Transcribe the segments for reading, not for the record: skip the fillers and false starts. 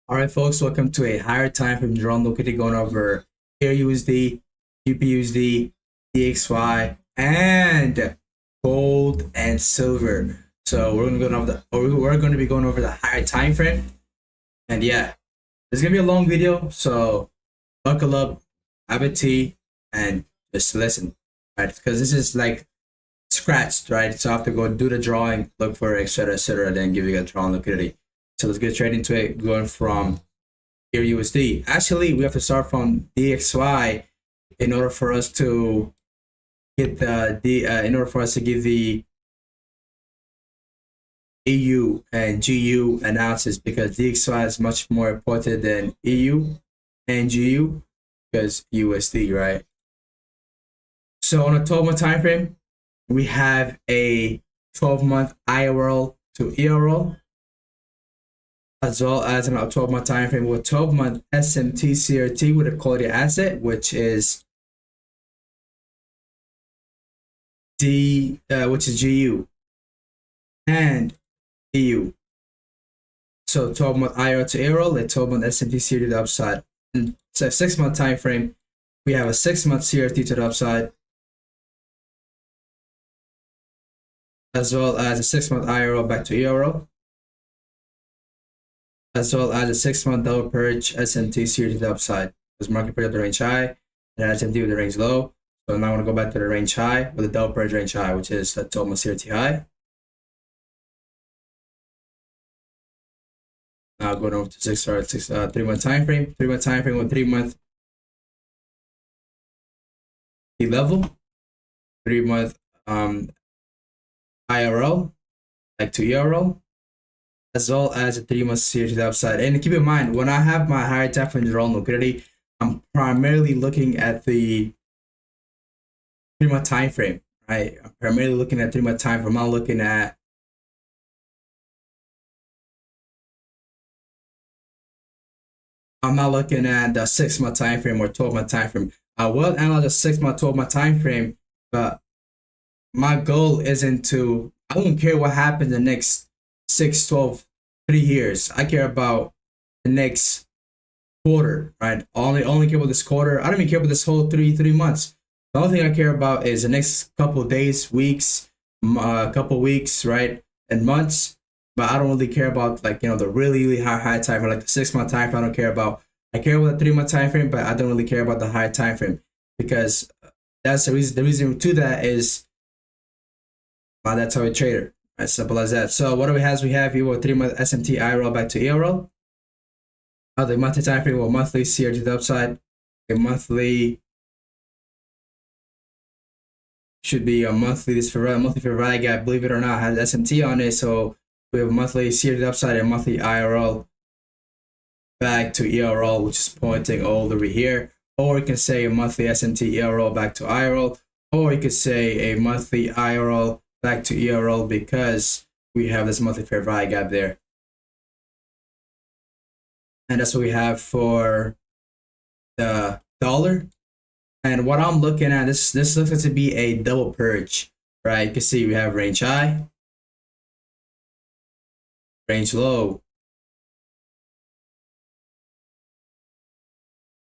All right, folks, welcome to a higher time from Jerome Located going over AirUSD, UPUSD, DXY, and gold and silver. So we're going to be going over the higher time frame, and yeah, it's gonna be a long video. So buckle up, have a tea, and just listen, right? Because this is like scratched, right? So I have to go do the drawing, look for it, etc., then give you a drawing liquidity. So let's get straight into it. Going from here USD. Actually, we have to start from DXY in order for us to get in order for us to give the EU and GU analysis, because DXY is much more important than EU and GU because USD, right? So on a 12-month time frame, we have a 12-month IRL to ERL, as well as in a 12-month time frame with 12-month SMT CRT with a quality asset, which is GU and EU. So 12-month IRL to ERL, a 12-month SMT CRT to the upside. And so 6-month time frame, we have a 6-month CRT to the upside, as well as a 6-month IRL back to ERL, as well as a 6-month double purge SMT CRT to the upside. Because market purge at the range high and SMT with the range low. So now I want to go back to the range high with the double purge range high, which is the 12-month CRT high. Now going over to 3-month time frame. 3-month time frame with 3-month level, 3-month IRL like to ERL, as well as a 3-month CRT to the upside. And keep in mind, when I have my higher time frame drawn liquidity, I'm primarily looking at the 3-month time frame, right? I'm primarily looking at 3-month time frame. I'm not looking at the 6-month time frame or 12-month time frame. I will analyze the 6-month, 12-month time frame, but my goal isn't to. I don't care what happens the next 6, 12, 3 years. I care about the next quarter, right? Only care about this quarter. I don't even care about this whole three months. The only thing I care about is the next couple of days, weeks, couple weeks, right, and months. But I don't really care about, like, the really high time frame, like the 6-month time frame. I don't care about. I care about the 3-month time frame, but I don't really care about the high time frame, because that's the reason. The reason to that is that's how we trader. As simple as that. So what do we have? We have here a 3-month SMT IRL back to ERL. The monthly time frame or monthly CRT to the upside. A monthly should be a monthly. This monthly fair value gap, believe it or not, has SMT on it. So we have a monthly CRT to the upside and monthly IRL back to ERL, which is pointing all over here. Or you can say a monthly SMT ERL back to IRL, or you could say a monthly IRL back to ERL, because we have this monthly fair value gap there. And that's what we have for the dollar. And what I'm looking at, this looks like to be a double purge, right? You can see we have range high, range low,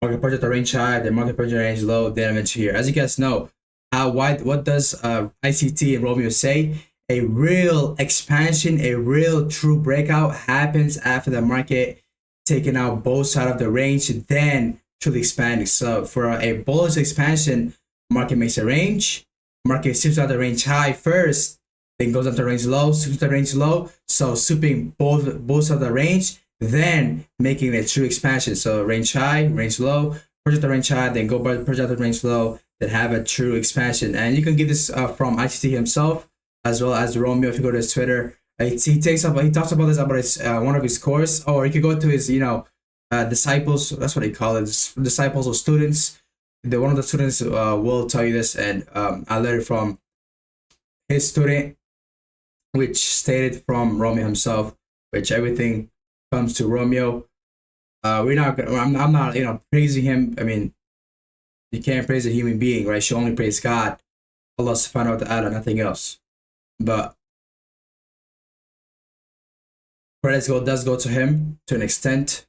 market purge at the range high, then market purge at the range low, then eventually here. As you guys know, what does ICT and Romeo say? A real expansion, a real true breakout happens after the market taking out both sides of the range, then truly expanding. So for a bullish expansion, market makes a range, market sweeps out the range high first, then goes up to range low, sweeps the range low, so sweeping both of the range, then making a true expansion. So range high, range low, purchase the range high, then go purchase out the range low, then have a true expansion. And you can get this from ICT himself, as well as Romeo. If you go to his Twitter, he talks about this about one of his course, or you could go to his disciples. That's what they call it, disciples or students. One of the students will tell you this, and I learned from his student, which stated from Romeo himself, which everything comes to Romeo. I'm not praising him. I mean, you can't praise a human being, right? You only praise God, Allah subhanahu wa ta'ala, nothing else. But credits does go to him to an extent.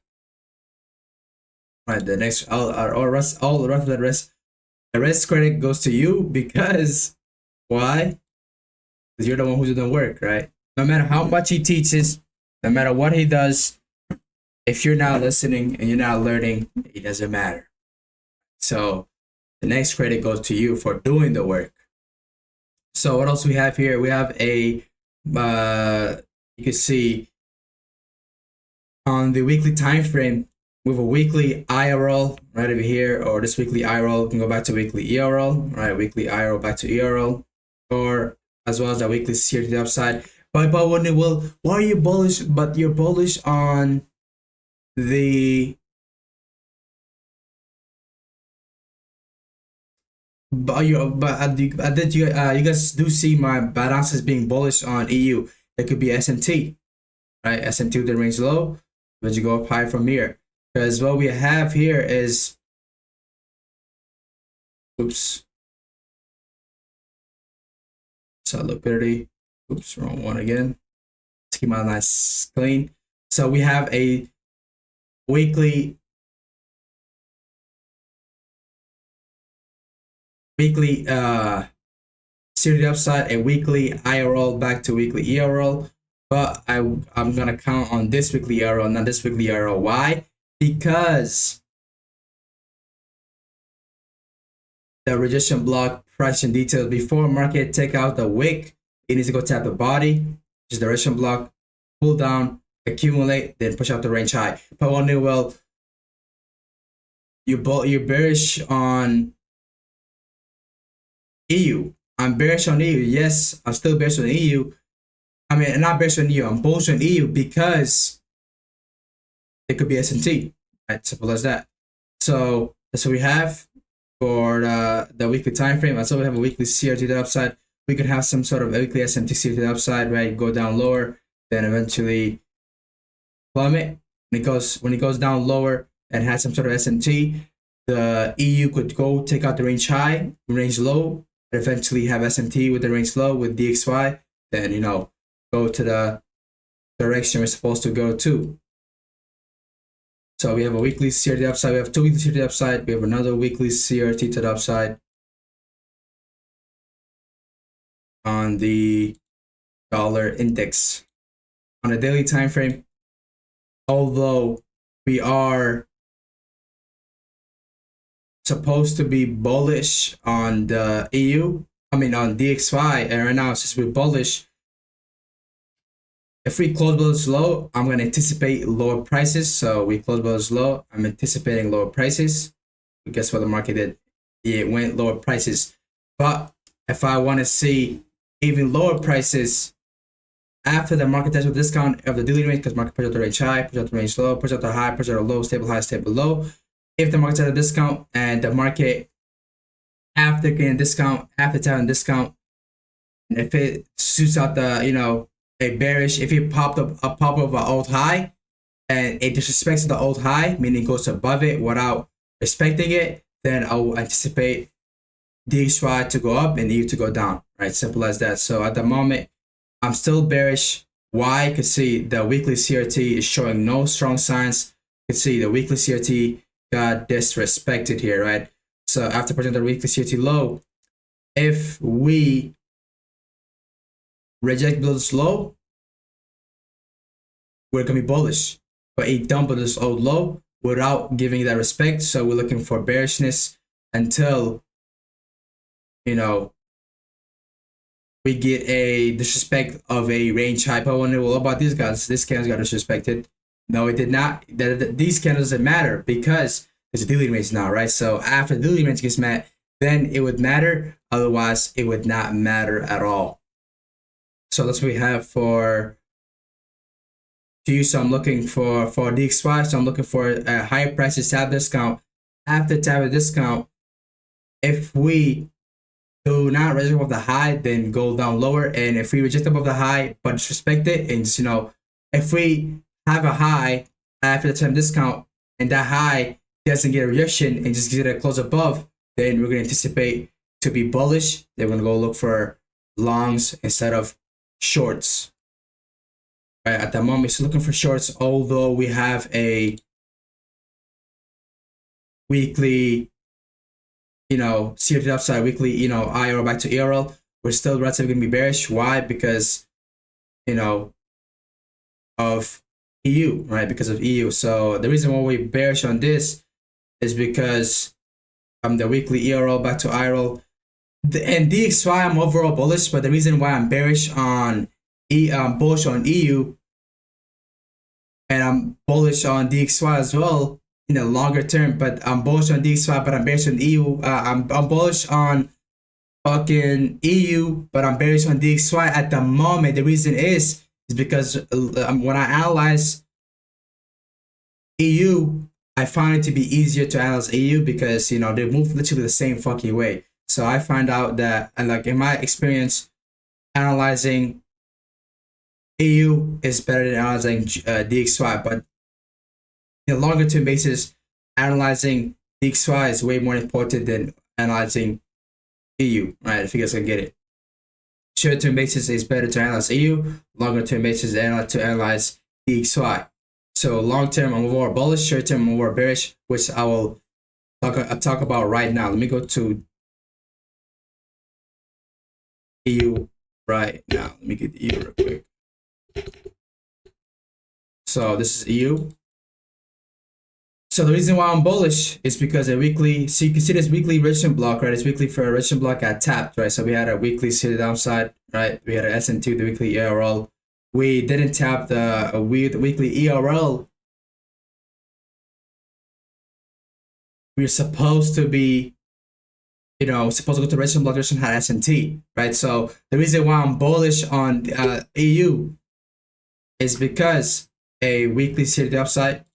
Right, the next all the rest of the rest credit goes to you because why? Because you're the one who's doing the work, right? No matter how much he teaches, no matter what he does, if you're not listening and you're not learning, it doesn't matter. So the next credit goes to you for doing the work. So what else we have here? We have a you can see on the weekly time frame with a weekly IRL right over here, or this weekly IRL. We can go back to weekly ERL, right? Weekly IRL back to ERL, or as well as the weekly CR to the upside. But when it will, why are you bullish? But you're bullish on the but you guys do see my balances being bullish on EU. It could be SMT, right? SMT with the range low, but you go up high from here. Because what we have here is, oops, so liquidity, oops, wrong one again. Let's keep my nice clean. So we have a weekly series upside, a weekly IRL back to weekly ERL, but I'm gonna count on this weekly ERL, not this weekly ERL. Why? Because the rejection block pricing details before market take out the wick, it needs to go tap the body, which is the rejection block, pull down, accumulate, then push out the range high. But one new, well, you're bearish on EU. I'm bearish on EU. Yes, I'm still bearish on EU. I mean, not bearish on EU. I'm bullish on EU because it could be SMT. Right, simple as that. So that's what we have for the weekly time frame. Also, we have a weekly CR to the upside. We could have some sort of a weekly SMT CR to the upside, right? Go down lower, then eventually plummet. When it goes down lower and has some sort of SMT, the EU could go take out the range high, range low, and eventually have SMT with the range low with DXY. Then go to the direction we're supposed to go to. So we have a weekly CRT to the upside. We have two weekly CRT to the upside. We have another weekly CRT to the upside on the dollar index. On a daily time frame, although we are supposed to be bullish on the EU, on DXY, and right now since we're bullish, if we close below this low, I'm going to anticipate lower prices. So we close below this low, I'm anticipating lower prices. But guess what the market did? It went lower prices. But if I want to see even lower prices after the market test with discount of the daily range, because market push out the range high, push out the range low, push out the high, push out the low, stable high, stable low. If the market's at a discount and the market after getting discount, after having discount, and if it suits out the a bearish, if it popped up a pop of an old high and it disrespects the old high, meaning it goes above it without respecting it, then I'll anticipate DXY to go up and EU to go down, right? Simple as that. So at the moment, I'm still bearish. Why? You can see the weekly CRT is showing no strong signs. You can see the weekly CRT got disrespected here, right? So after pushing the weekly CRT low, if we reject below this low, we're gonna be bullish. But it dumped below this old low without giving that respect. So we're looking for bearishness until we get a disrespect of a range high. But I wonder, well, about these guys, this candle got disrespected. No, it did not. These candles doesn't matter because there's a daily range now, right? So after the daily range gets met, then it would matter. Otherwise, it would not matter at all. So that's what we have for you. So I'm looking for DXY. So I'm looking for a higher prices tab discount. After tab discount, if we do not reject above the high, then go down lower. And if we reject above the high but disrespect it, and just, if we have a high after the time discount and that high doesn't get a rejection and just get a close above, then we're going to anticipate to be bullish. They're going to go look for longs instead of shorts. Right, at the moment, it's looking for shorts, although we have a weekly, CRT upside, weekly, IRL back to ERL, we're still relatively going to be bearish. Why? Because, of EU, right? Because of EU. So the reason why we're bearish on this is because the weekly ERL back to IRL. And DXY, I'm overall bullish, but the reason why I'm bearish on bullish on EU, and I'm bullish on DXY as well in the longer term, but I'm bullish on DXY, but I'm bearish on EU. I'm bullish on fucking EU, but I'm bearish on DXY at the moment. The reason is because when I analyze EU, I find it to be easier to analyze EU because they move literally the same fucking way. So I find out that, and like in my experience, analyzing EU is better than analyzing DXY. But in a longer term basis, analyzing DXY is way more important than analyzing EU, right? If you guys can get it. Short term basis is better to analyze EU. Longer term basis to analyze DXY. So long term, I'm more bullish. Short term, I'm more bearish, which I will talk about right now. Let me go to EU right now. Let me get the EU real quick. So this is EU. So the reason why I'm bullish is because a weekly, so you can see this weekly resistance block, right? It's weekly for a resistance block got tapped, right? So we had a weekly to the downside, right? We had an SN2, the weekly ERL. We didn't tap the weekly ERL. We're supposed to be, supposed to go to resistance block, resistance had SNT, right? So the reason why I'm bullish on EU is because a weekly to the upside.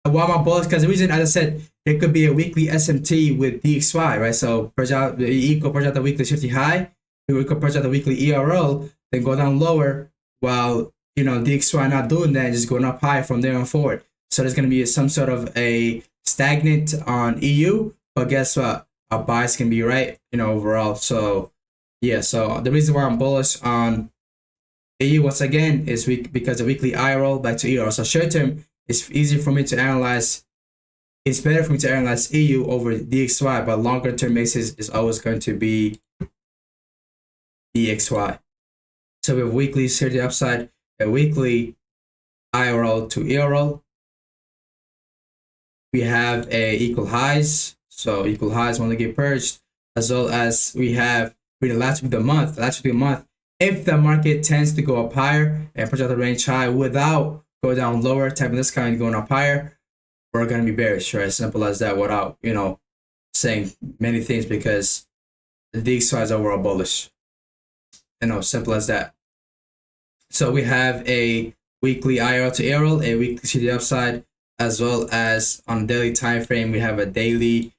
Why am I bullish? Because the reason, as I said, there could be a weekly SMT with DXY, right? So project the weekly 50 high, we could project the weekly ERL, then go down lower, while DXY not doing that, just going up high from there on forward. So there's going to be some sort of a stagnant on EU, but guess what? Our bias can be right, overall. So yeah, so the reason why I'm bullish on EU once again is because the weekly IRL back to ERL. So short term, it's easier for me to analyze. It's better for me to analyze EU over DXY, but longer term basis is always going to be DXY. So we have weekly to the upside, a weekly IRL to ERL. We have a equal highs, so equal highs want to get purged, as well as we have the last week of the month. If the market tends to go up higher and project the range high without go down lower, type of this kind going up higher, we're gonna be bearish, right? Simple as that, without saying many things, because the DXY is overall bullish. Simple as that. So we have a weekly IRL to ERL, a weekly to the upside, as well as on daily time frame, we have a daily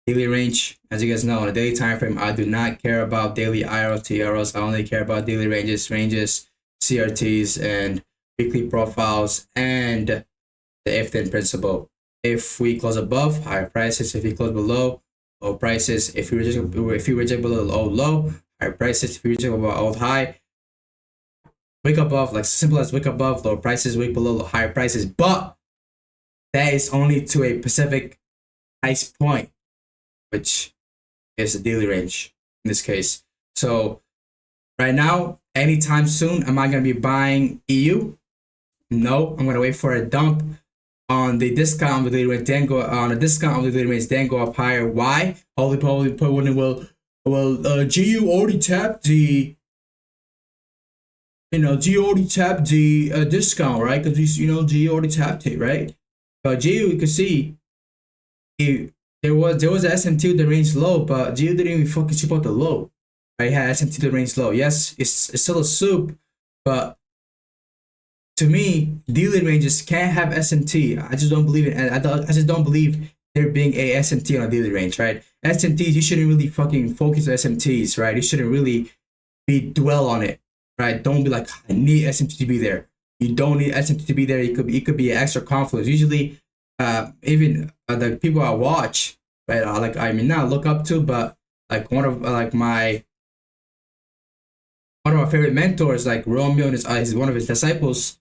range. As you guys know, on a daily time frame, I do not care about daily IRL to ERLs. I only care about daily ranges, CRTs, and weekly profiles, and the if-then principle. If we close above, higher prices. If we close below, low prices. If we reject below old low, higher prices. If we reject above old high, wick above, like simple as wick above, low prices, wick below, higher prices. But that is only to a specific price point, which is the daily range in this case. So right now, anytime soon, am I going to be buying EU? No, I'm going to wait for a dump on the discount of the daily range, then go on a discount of the daily range, then go up higher. Why? Probably put one in, well, GU already tapped the, GU already tapped the discount, right? Because GU already tapped it, right? But GU, you can see, there was a SMT the range low, but GU didn't even fucking chip out the low. Right? It had SMT the range low. Yes, it's still a soup, but to me, daily ranges can't have SMT. I just don't believe it. And I just don't believe there being a SMT on a daily range, right? SMTs, you shouldn't really fucking focus on SMTs, right? You shouldn't really dwell on it, right? Don't be like, I need SMT to be there. You don't need SMT to be there. It could be an extra confluence. Usually, even the people I watch, right? I mean, not look up to, but like one of my favorite mentors, like Romeo, and is one of his disciples.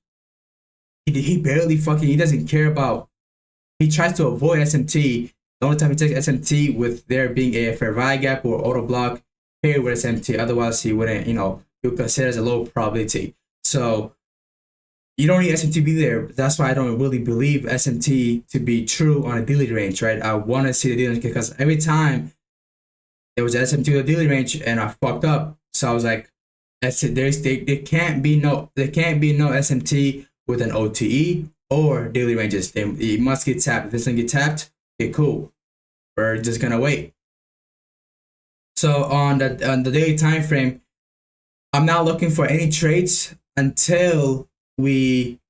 He barely fucking, he doesn't care about he tries to avoid SMT. The only time he takes SMT with there being a fair value gap or auto block here with SMT. Otherwise, he wouldn't, he would consider as a low probability. So you don't need SMT to be there. That's why I don't really believe SMT to be true on a daily range, right? I want to see the daily range because every time there was SMT with a daily range and I fucked up. So I was like, there can't be no SMT with an OTE or daily ranges. It must get tapped. If it doesn't get tapped, okay, cool. We're just gonna wait. So on the daily time frame, I'm not looking for any trades until we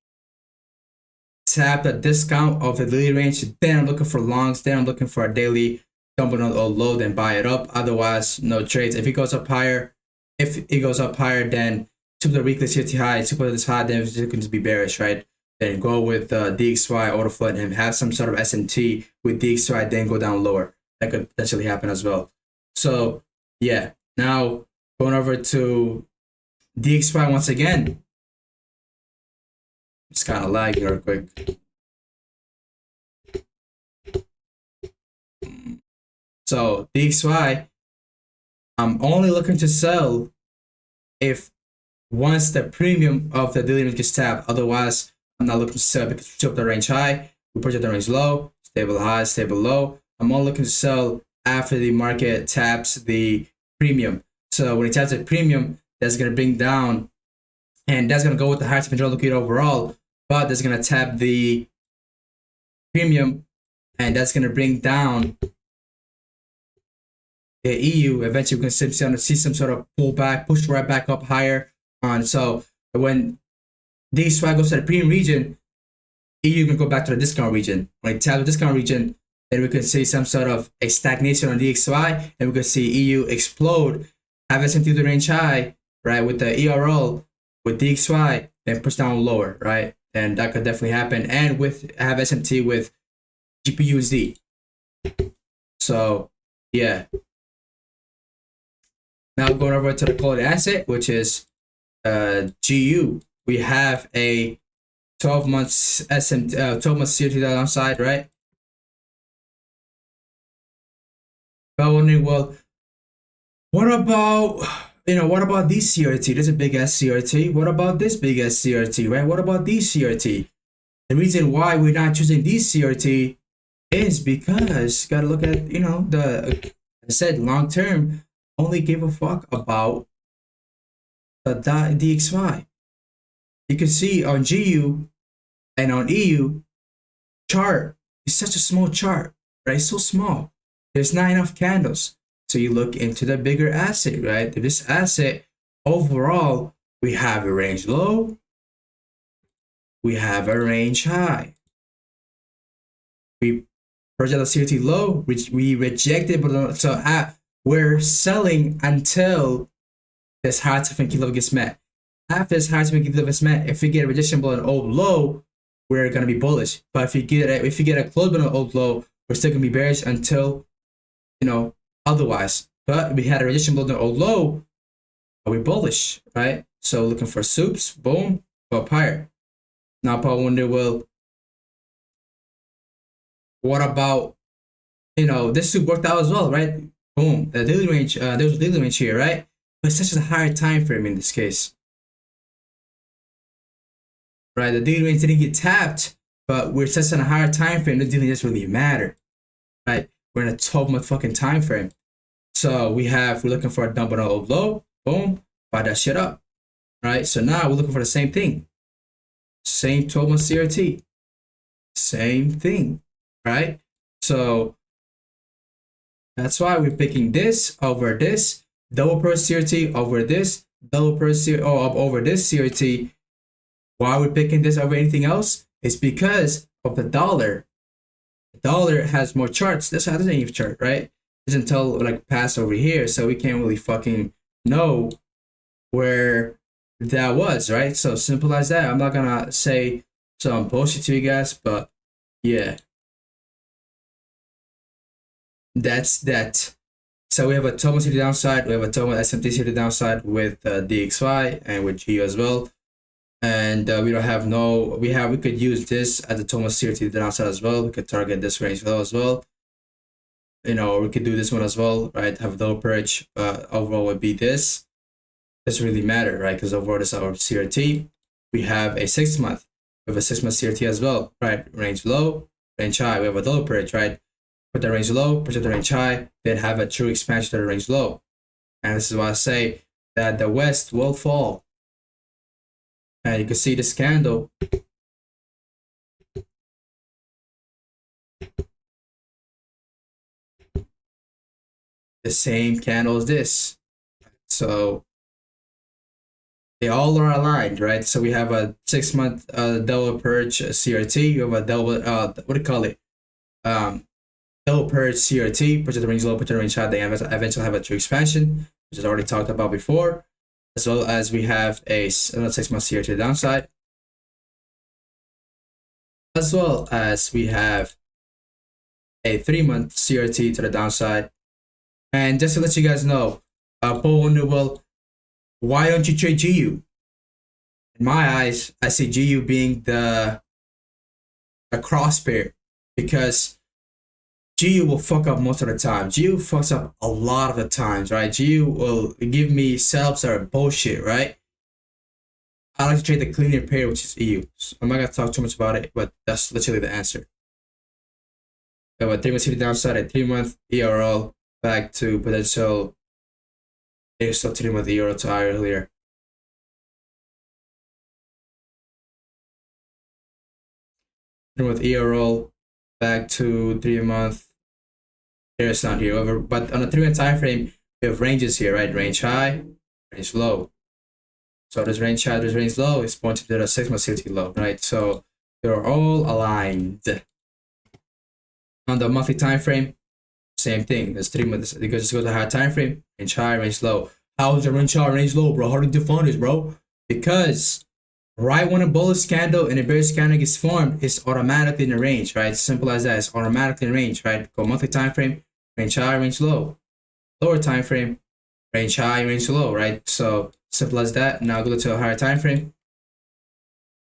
tap the discount of the daily range. Then I'm looking for longs. Then I'm looking for a daily dump it on or low, then buy it up. Otherwise, no trades. If it goes up higher, then super the weekly CFT high, super this high, then it's going to be bearish, right? Then go with DXY, autoflow, and have some sort of SMT with DXY, then go down lower. That could potentially happen as well. So yeah, now going over to DXY once again. It's kind of lagging real quick. So DXY, I'm only looking to sell if once the premium of the daily range gets tapped. Otherwise, I'm not looking to sell because we took the range high, we project the range low, stable high, stable low. I'm only looking to sell after the market taps the premium. So when it taps the premium, that's going to bring down, and that's going to go with the highest control liquidity overall, but that's going to tap the premium, and that's going to bring down the EU. Eventually, we're going to see some sort of pullback, push right back up higher. So when DXY goes to the premium region, EU can go back to the discount region. When it taps the discount region, then we could see some sort of a stagnation on DXY, and we could see EU explode, have SMT to the range high, right, with the ERL, with DXY, then push down lower, right? And that could definitely happen. And have SMT with GPUSD. So yeah. Now going over to the quality asset, which is GU. We have a 12 months SMT, 12 months CRT downside, right? But wondering, well, what about this CRT? There's a big ass CRT. What about this big ass CRT, right? What about these CRT? The reason why we're not choosing these CRT is because you gotta look at, I said long term, only give a fuck about the DXY. You can see on GU and on EU chart, it's such a small chart, right? It's so small. There's not enough candles. So you look into the bigger asset, right? This asset, overall, we have a range low, we have a range high. We project the CRT low, which we rejected, but so we're selling until this high time key level gets met. After this high time key level gets met, if we get a rejection below an old low, we're gonna be bullish. But if you get a close below an old low, we're still gonna be bearish until otherwise. But we had a rejection below the old low, are we bullish, right? So looking for soups, boom, go up higher. Now probably wonder, well, what about this soup worked out as well, right? Boom, the daily range, there was a daily range here, right? But it's such a higher time frame in this case, right? The daily range didn't get tapped, but we're such a higher time frame. The daily doesn't really matter, right? We're in a 12-month fucking time frame. So we're looking for a dump on an old low, boom, buy that shit up, right? So now we're looking for the same thing, same 12-month CRT, same thing, right? So that's why we're picking this over this, double purse CRT over this, double purse CRT over this CRT. Why we're picking this over anything else is because of the dollar. The dollar has more charts. This doesn't even chart, right? Doesn't tell like pass over here, so we can't really fucking know where that was, right? So simple as that. I'm not gonna say some bullshit to you guys, but yeah, that's that. So we have a total to the downside, we have a total SMT to the downside with DXY and with GU as well. And and we don't have we could use this as a total CRT to the downside as well. We could target this range low as well. You know, we could do this one as well, right? Have a double purge. Overall would be this. Doesn't really matter, right? Because overall this is our CRT. We have a 6 month. We have a 6 month CRT as well, right? Range low, range high. We have a double purge, right? Put the range low, push the range high, then have a true expansion to the range low. And this is why I say that the West will fall. And you can see this candle. The same candle as this. So they all are aligned, right? So we have a 6 month double purge CRT. You have a double what do you call it? Double purge CRT, put the range low, put the range high. They eventually have a true expansion, which is already talked about before, as well as we have another 6 month CRT downside, as well as we have a 3 month CRT to the downside. And just to let you guys know, Paul wonder, well, why don't you trade GU? In my eyes, I see GU being the cross pair, because GU will fuck up most of the time. GU fucks up a lot of the times, right? GU will give me setups that are bullshit, right? I like to trade the cleaner pair, which is EU. So I'm not gonna talk too much about it, but that's literally the answer. We have a 3 month CRT downside, a 3 month ERL back to potential. There's still 3 month ERL to higher earlier. With ERL back to 3 month. There's not here, over, but on a 3 month time frame, we have ranges here, right? Range high, range low. So there's range high, there's range low. It's pointing to the 6 month CRT low, right? So they're all aligned. On the monthly time frame, same thing. There's 3 months. You can just go to the higher time frame, range high, range low. How is the range high, range low, bro? How do you define this, bro? Because right when a bullish candle and a bearish candle gets formed, it's automatically in the range, right? Simple as that. It's automatically in range, right? Go monthly time frame, range high, range low. Lower time frame, range high, range low, right? So simple as that. Now go to a higher time frame.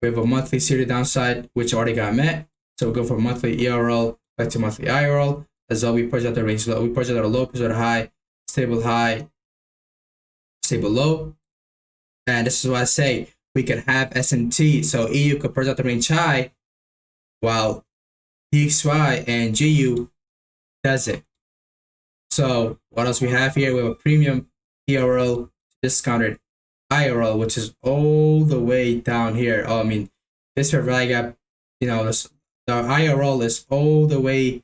We have a monthly CRT downside, which already got met. So we go from monthly ERL back to monthly IRL. As well, we push out the range low. We push out a low, push out a high, stable low. And this is why I say we can have SMT. So EU could push out the range high, while DXY and GU doesn't. So what else we have here? We have a premium ERL, discounted IRL, which is all the way down here. Oh, I mean, this fair value gap, you know, the IRL is all the way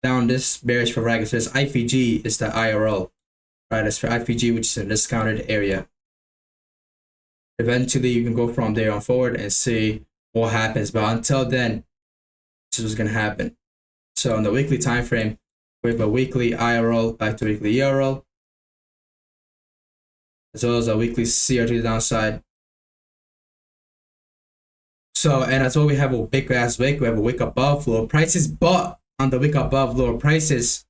down this bearish fair value. So this IFG is the IRL, right? It's for IFG, which is a discounted area. Eventually, you can go from there on forward and see what happens. But until then, this is what's gonna happen. So on the weekly time frame, we have a weekly IRL back to weekly ERL, as well as a weekly CRT downside. So, and as well, we have a big ass wick. We have a wick above lower prices, but on the wick above lower prices,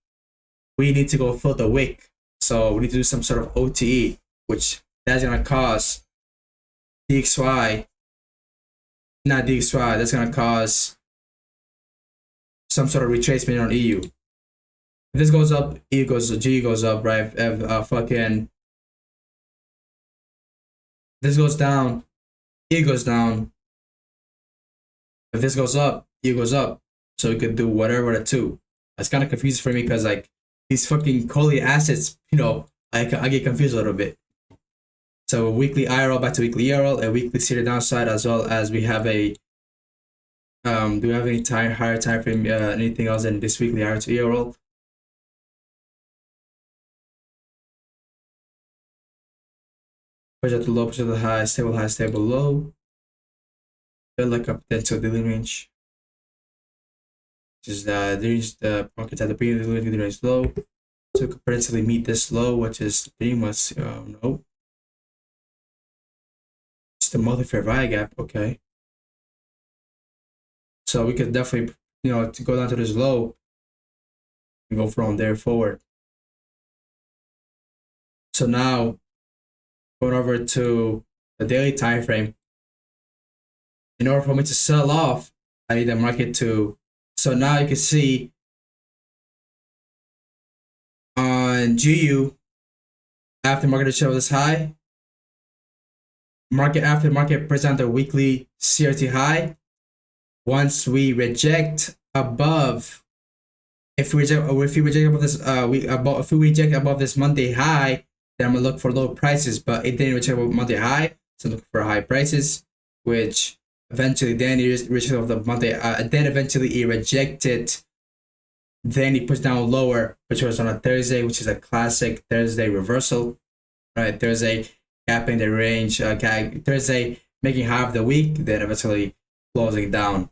we need to go fill the wick. So we need to do some sort of OTE, which that's gonna cause DXY, not DXY. That's gonna cause some sort of retracement on EU. If this goes up, EU goes, G goes up, right? If fucking this goes down, E goes down. If this goes up, E goes up. So we could do whatever the two. That's kind of confusing for me because like these fucking Coley assets, you know, I get confused a little bit. So weekly IRL back to weekly ERL, a weekly CRT downside, as well as we have a do we have any higher time frame, anything else in this weekly IRL to ERL? Push out the low, push out the high, stable low. Feel like a potential daily range. Which is the market at the beginning of the daily range low. So we could potentially meet this low, which is 3 months. No. It's the monthly fair value gap, okay. So we could definitely, you know, to go down to this low and go from there forward. So now going over to the daily time frame. In order for me to sell off, I need the market to. So now you can see on GU after market show this high, market after market present the weekly CRT high. Once we reject above, if we reject above this if we reject above this Monday high, then I'm gonna look for low prices. But it didn't reject above Monday high, so look for high prices, which eventually then it rejected above the Monday. Then eventually it rejected. Then it pushed down lower, which was on a Thursday, which is a classic Thursday reversal. Right, Thursday gapping the range. Thursday making half the week, then eventually closing down.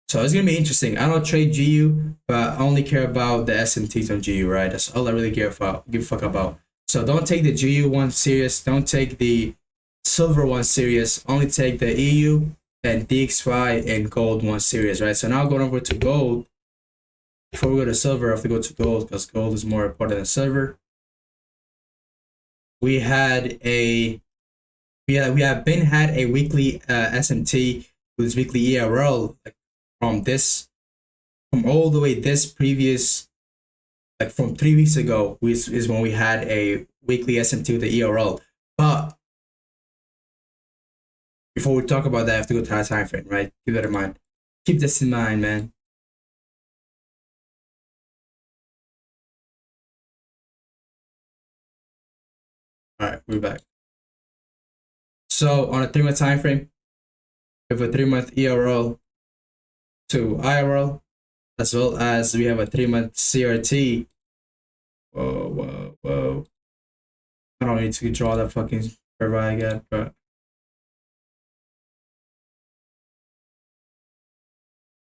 So it's gonna be interesting. I don't trade GU, but I only care about the SMTs on GU, right? That's all I really give a fuck about. So don't take the GU one serious. Don't take the silver one serious. Only take the EU and DXY and gold one serious, right? So now going over to gold. Before we go to silver, I have to go to gold because gold is more important than silver. We have been had a weekly SMT with this weekly ERL from all the way this previous, like from 3 weeks ago, is when we had a weekly SMT with the ERL. But before we talk about that, I have to go to our time frame, right? Keep that in mind. Keep this in mind, man. All right, we're back. So on a 3-month time frame, we have a 3-month ERL to IRL, as well as we have a 3-month CRT. Whoa. I don't need to draw that fucking curve again, but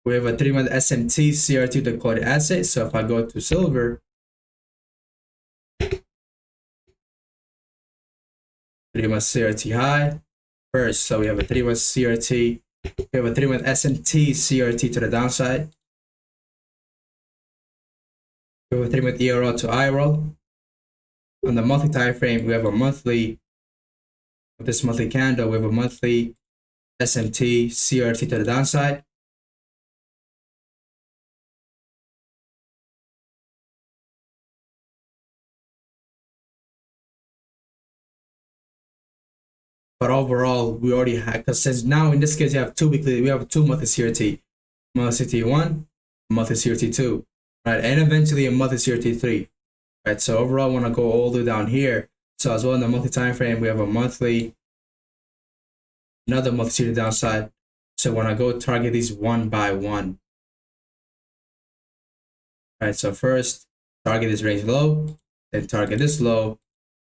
we have a 3-month SMT CRT to quality asset. So if I go to silver, 3-month CRT high first. So we have a 3-month CRT. We have a 3-month SMT CRT to the downside. We have a 3-month ERL to IRL. On the monthly time frame, we have a monthly. With this monthly candle, we have a monthly SMT CRT to the downside. But overall, we already had, because since now in this case we have two monthly CRT, monthly CRT1, monthly CRT2, right, and eventually a monthly CRT3, right. So overall, I want to go all the way down here. So as well in the monthly time frame, we have a monthly, another monthly CRT downside. So when I go target these one by one, right. So first target this range low, then target this low.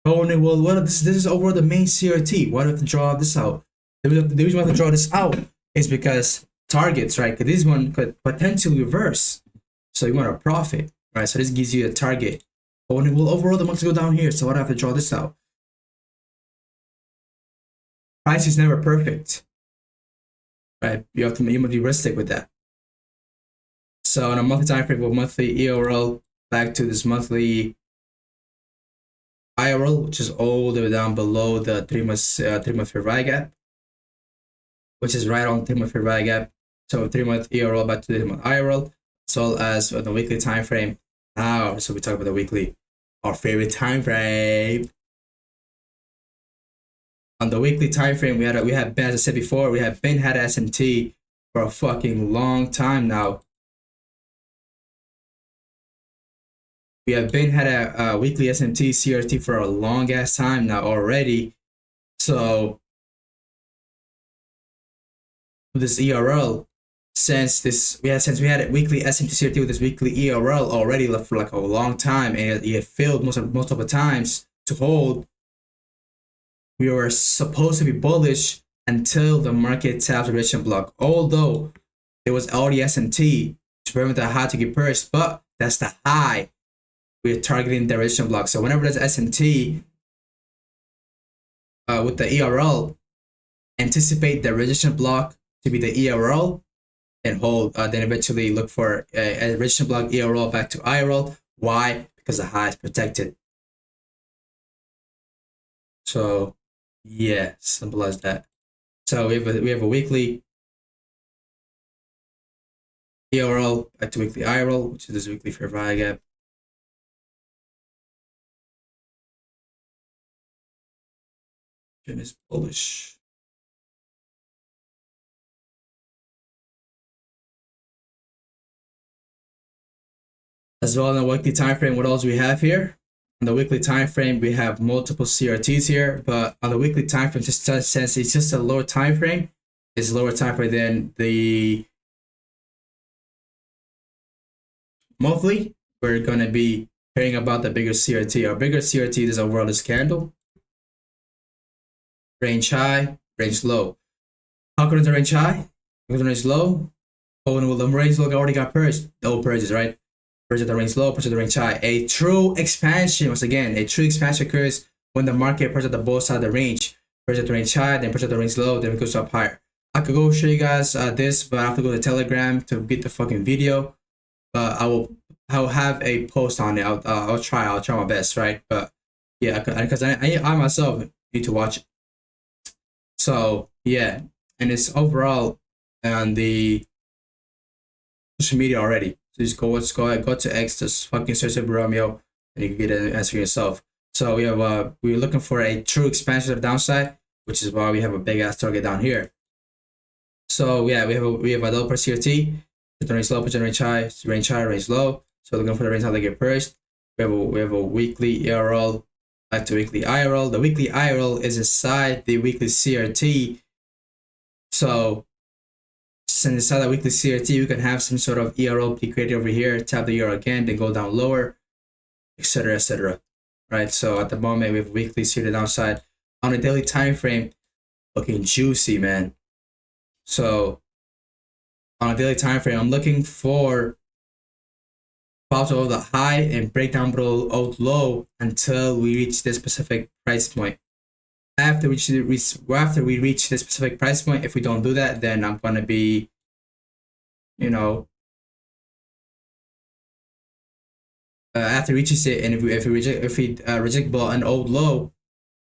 Oh, well, what this is over the main CRT. Why do I have to draw this out? The reason why I have to draw this out is because targets, right? Because this one could potentially reverse. So you want to profit, right? So this gives you a target. But when it will overall, the markets go down here. So why do I have to draw this out? Price is never perfect, right? You have to be realistic with that. So on a monthly time frame, with monthly ERL back to this monthly IRL, which is all the way down below the 3-month fair value gap, which is right on 3-month fair value gap. So 3-month ERL back to the 3-month IRL, as well as on the weekly time frame. Now, so we talk about the weekly, our favorite time frame. On the weekly time frame, we had been, as I said before, we have been had SMT for a fucking long time now. We have been had a weekly SMT CRT for a long ass time now already. So with this ERL, since we had a weekly SMT CRT with this weekly ERL already for like a long time, and it failed most of the times to hold. We were supposed to be bullish until the market taps the resistance block. Although there was already SMT to prevent the high to get purged, but that's the high. We're targeting the resistance block. So whenever there's SMT with the ERL, anticipate the resistance block to be the ERL and hold. Then eventually look for a resistance block ERL back to IRL. Why? Because the high is protected. So yeah, simple as that. So we have a weekly ERL back to weekly IRL, which is this weekly fair value gap. Is bullish. As well, in the weekly time frame, what else we have here? On the weekly time frame, we have multiple CRTs here, but on the weekly time frame, just since it's just a lower time frame, it's lower time frame than the monthly. We're gonna be hearing about the bigger CRT. Our bigger CRT is overall this candle. Range high, range low. How could the range high? Because the range low. Oh, when the range low already got purged. No purges, right? Purge at the range low, purge at the range high. A true expansion, once again, a true expansion occurs when the market purges at the both sides of the range. Purge at the range high, then purge at the range low, then it goes up higher. I could go show you guys this, but I have to go to Telegram to get the fucking video. I'll have a post on it. I'll try my best, right? But yeah, because I myself need to watch it. So yeah, and it's overall on the social media already. So just go to X, just fucking search up Romeo, and you can get an answer yourself. So we have we're looking for a true expansion of the downside, which is why we have a big ass target down here. So yeah, we have a low per CRT, range low, range high, range low. So looking for the range how they get purged. We have a weekly ARL back to weekly IRL. The weekly IRL is inside the weekly CRT. So since inside the weekly CRT, we can have some sort of ERL be created over here, tap the ERL again, then go down lower, etc., etc. Right? So at the moment, we have weekly CRT downside. On a daily time frame, looking juicy, man. So on a daily time frame, I'm looking for bounce over the high and break down below old low until we reach this specific price point. After we reach this specific price point, if we don't do that, then I'm gonna be, you know, after it reaches it, and if we reject below an old low,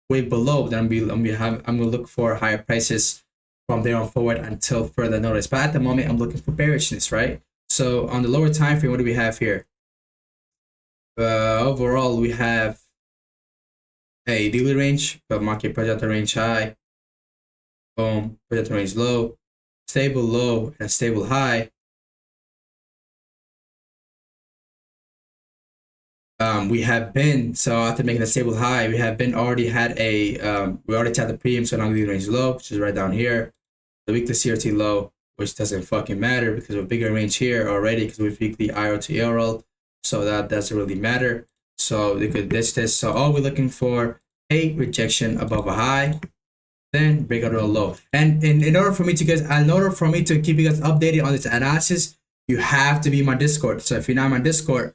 way below, then I'm gonna look for higher prices from there on forward until further notice. But at the moment, I'm looking for bearishness, right? So on the lower time frame, what do we have here? Overall, we have a daily range, but market project range high, boom, project range low, stable low, and a stable high. We have been, so after making a stable high, we have been already had a we already tapped the premium, so now the range low, which is right down here. The weekly CRT low, which doesn't fucking matter because of a bigger range here already, because we've weekly IRL to ERL, so that doesn't really matter. So they could ditch this. So all we're looking for a rejection above a high, then break out a low. And in order for me to keep you guys updated on this analysis, you have to be my Discord. So if you're not my Discord,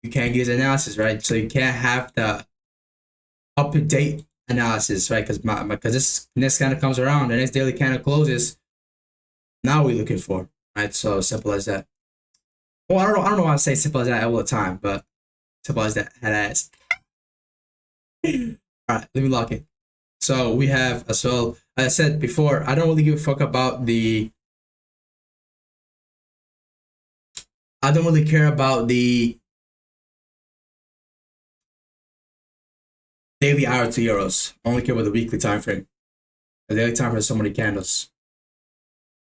you can't get this analysis, right? So you can't have the up-to-date analysis, right? Because this next candle comes around, the next daily candle closes. Now we're looking for, right? So simple as that. Well, I don't know why I say simple as that all the time, but simple as that, head ass. All right, let me lock it. So we have as well, as I said before, I don't really give a fuck about I don't really care about the daily hour to euros. I only care about the weekly time frame. The daily time frame has so many candles.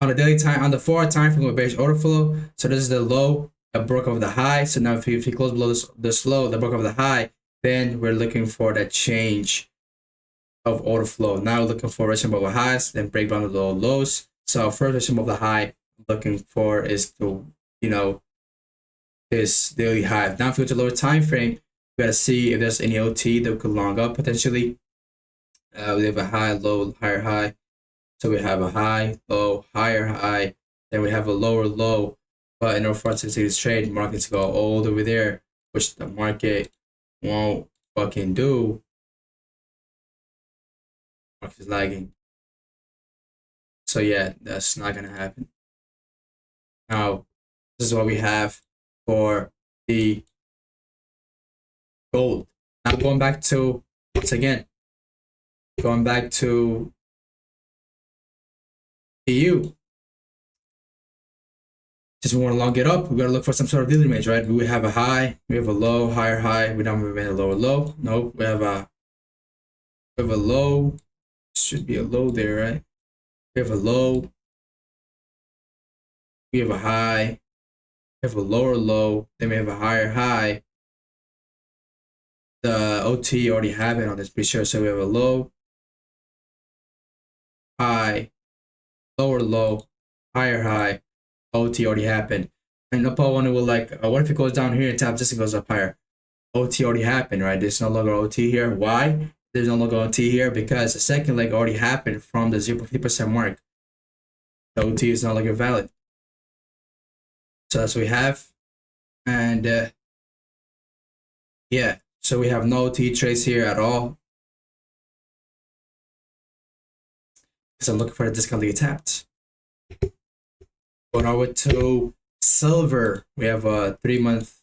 On the daily time, on the 4-hour time frame with bearish order flow. So this is the low that broke over the high. So now if you close below this low that broke over the high, then we're looking for that change of order flow. Now we're looking for rejection above the highs, then break down the low lows. So first rejection above the high I'm looking for is to, this daily high. Now if we go to lower time frame, we gotta see if there's any OT that we could long up potentially. We have a high, low, higher high. So we have a high, low, higher high. Then we have a lower low. But in order for us to see this trade, market's go all the way there, which the market won't fucking do. Market is lagging. So yeah, that's not gonna happen. Now, this is what we have for the gold. Now going back to, once again, going back to EU. Just want to long it up, we gotta look for some sort of dealing range, right? We have a high, we have a low, higher high. We don't have a lower low. Nope, we have a low. Should be a low there, right? We have a low. We have a high. We have a lower low. Then we have a higher high. The OT already happened on this, pretty sure. So we have a low, high, lower low, higher high. OT already happened. And up one will like, what if it goes down here and taps this and goes up higher? OT already happened, right? There's no longer OT here. Why? There's no longer OT here because the second leg already happened from the 0.50% mark. The OT is no longer valid. So that's what we have. And yeah, so we have no OT trace here at all. Because I'm looking for a discount to get tapped. Going over to silver, we have a 3-month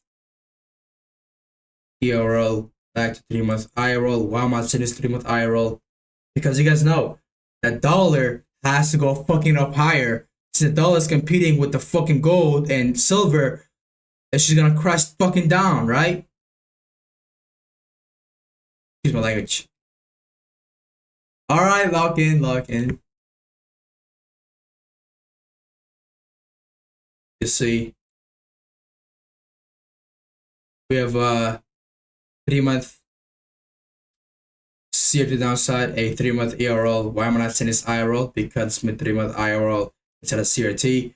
ERL back to 3-month IRL. Why am I saying this 3-month IRL? Because you guys know that dollar has to go fucking up higher. Since the dollar is competing with the fucking gold and silver, and she's gonna crash fucking down, right? Excuse my language. All right, lock in, lock in. You see, we have a 3-month CR to downside, a 3-month ERL. Why am I not saying this IRL? Because it's 3-month IRL instead of CRT.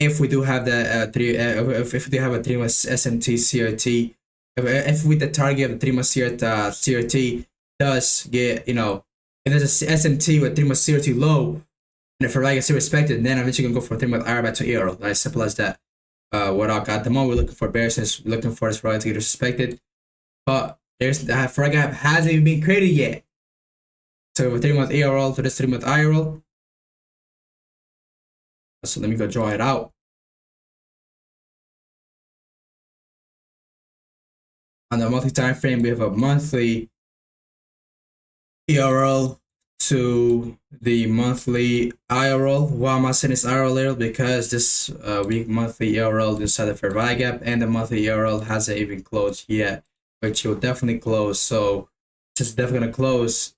If we do have the if we do have a 3-month SMT CRT, if with the target of the 3-month CRT does get, you know, if there's a SMT with 3-month CRT low, and if Ferrari gets respected, then I'm eventually gonna go for 3-month IR back to ERL. As simple as that. What I got, the moment we're looking for bearishness, we're looking for this Ferrari to get respected, but there's the Ferrari gap hasn't even been created yet. So with 3-month ERL to this 3-month IRL. So let me go draw it out. On the monthly time frame, we have a monthly ERL to the monthly IRL. Why am I saying this IRL? Because this week monthly ERL inside the fair value gap and the monthly ERL hasn't even closed yet, which will definitely close. So it's definitely gonna close.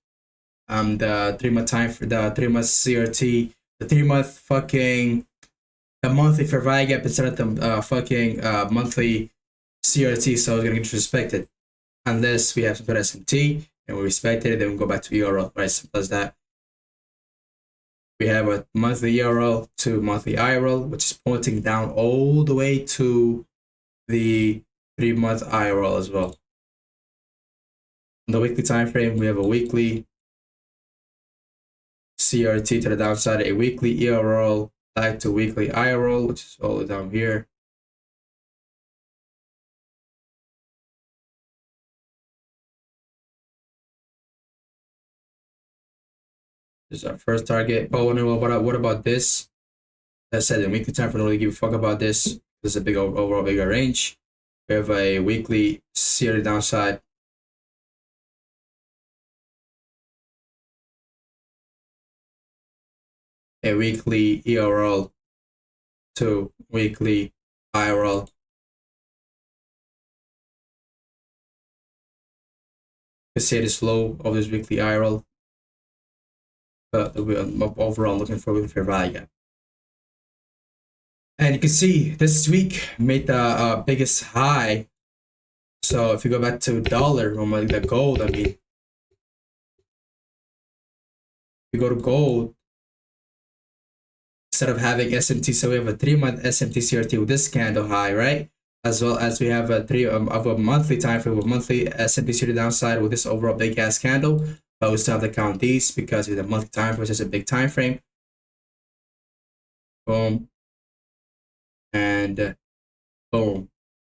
The 3-month time for the 3-month CRT, the 3-month fucking the monthly fair value gap instead of the fucking monthly CRT. So it's gonna get respected unless we have some sort of SMT and we respect it, then we go back to ERL, right? Simple as that. We have a monthly ERL to monthly IRL, which is pointing down all the way to the 3-month IRL as well. On the weekly time frame, we have a weekly CRT to the downside, a weekly ERL back to weekly IRL, which is all down here. This is our first target. Oh, no, what about this? As I said, in weekly time frame, I don't really give a fuck about this. This is a big overall bigger range. We have a weekly CRT downside. A weekly ERL to weekly IRL. You can see this low of this weekly IRL, but overall looking for weekly fair value gap. And you can see this week made the biggest high. So if you go back to dollar, or like the gold, I mean, if you go to gold, instead of having SMT, so we have a 3-month SMT CRT with this candle high, right? As well as we have a monthly time frame with monthly SMT CRT downside with this overall big ass candle. But we still have to count these because with the monthly time frame, which is a big time frame. Boom. And boom.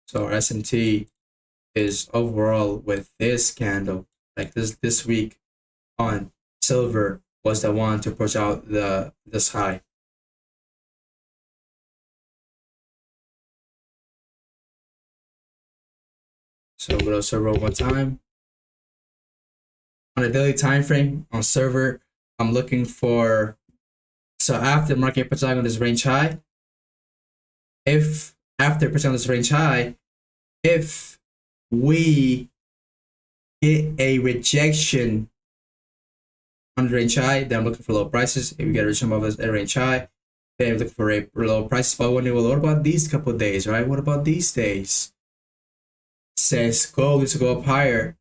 So our SMT is overall with this candle, like this week on silver was the one to push out this high. So we'll go to server one time. On a daily time frame on server, I'm looking for So after the market puts out on this range high, if after puts on this range high, if we get a rejection on the range high, then I'm looking for low prices. If we get a rejection above a range high, then I'm looking for a low prices. But well, what about these couple of days, right? What about these days? Since gold needs to go up higher,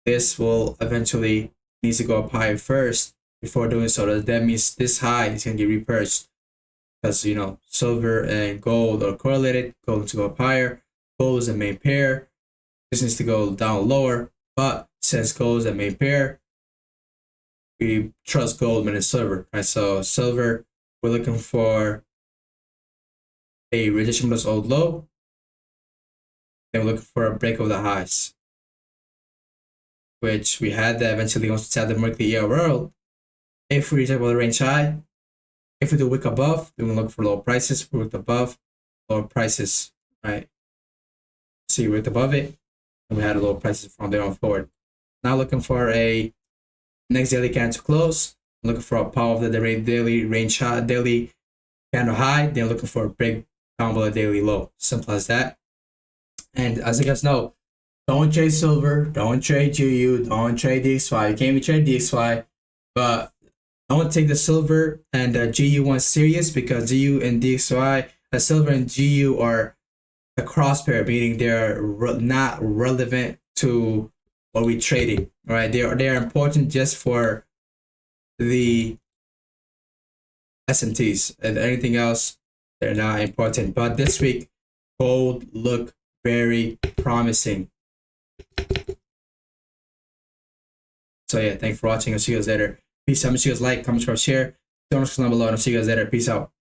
this will eventually needs to go up higher first before doing so. That means this high is going to get repurchased because, you know, silver and gold are correlated. Gold needs to go up higher. Gold is the main pair. This needs to go down lower. But since gold is the main pair, we trust gold more than silver, right? So silver, we're looking for a rejection of this old low. Then we're looking for a break of the highs, which we had that eventually once we tap the monthly ERL. If we reject the range high, if we do wick above, then we look for lower prices. We wick above, lower prices, right? See, we wicked above it, and we had lower prices from there on forward. Now looking for a next daily candle to close. I'm looking for a power of the daily range high, daily candle high. Then looking for a break down below daily low. Simple as that. And as you guys know, don't trade silver, don't trade GU, don't trade DXY. You can't even trade DXY, but don't take the silver and the GU one serious because GU and DXY, silver and GU are a cross pair, meaning they're not relevant to what we're trading. Right? They are important just for the S&Ts, and anything else they're not important. But this week, gold looked very promising. So yeah, thanks for watching. I'll see you guys later. Peace out. Make sure you guys like, comment, subscribe, share. Don't forget down below, and I'll see you guys later. Peace out.